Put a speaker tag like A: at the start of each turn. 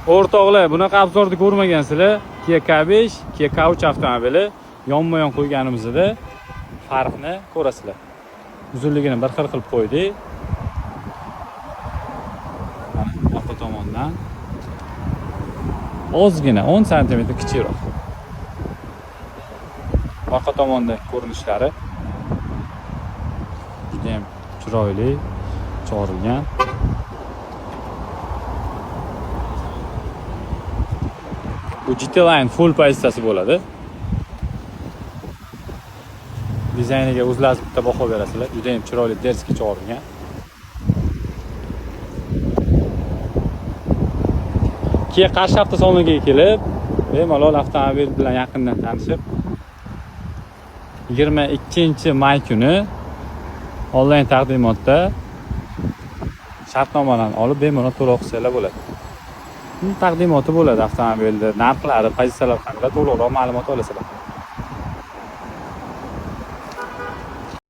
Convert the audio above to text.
A: O'rtoqlar, bunaqa obzorni ko'rmagansizlar. Kia K5, Kia K3 avtomobili yonma-yon qo'yganimizda farqni ko'rasizlar. Uzunligini bir xil qilib qo'ydik. Orqa tomondan ozgina 10 sm kichikroq. Orqa tomonda ko'rinishlari juda ham chiroyli, chiqarilgan. Bu GT Line full pozitsiyasi bo'ladi. Dizayniga o'zlaringiz bitta baho berasizlar. Juda ham chiroyli derski chiqarilgan. Keyin Qarshi avtosaloniga kelib, bemalol avtomobil bilan yaqindan tanishib, 22-may kuni onlayn taqdimotda shartnomalarni olib bemalol to'lov qilsanglar bo'ladi. Taqdimoti bo'ladi avtomobilni, narxlari, pozitsiyalar haqida to'liqroq ma'lumot olasizlar.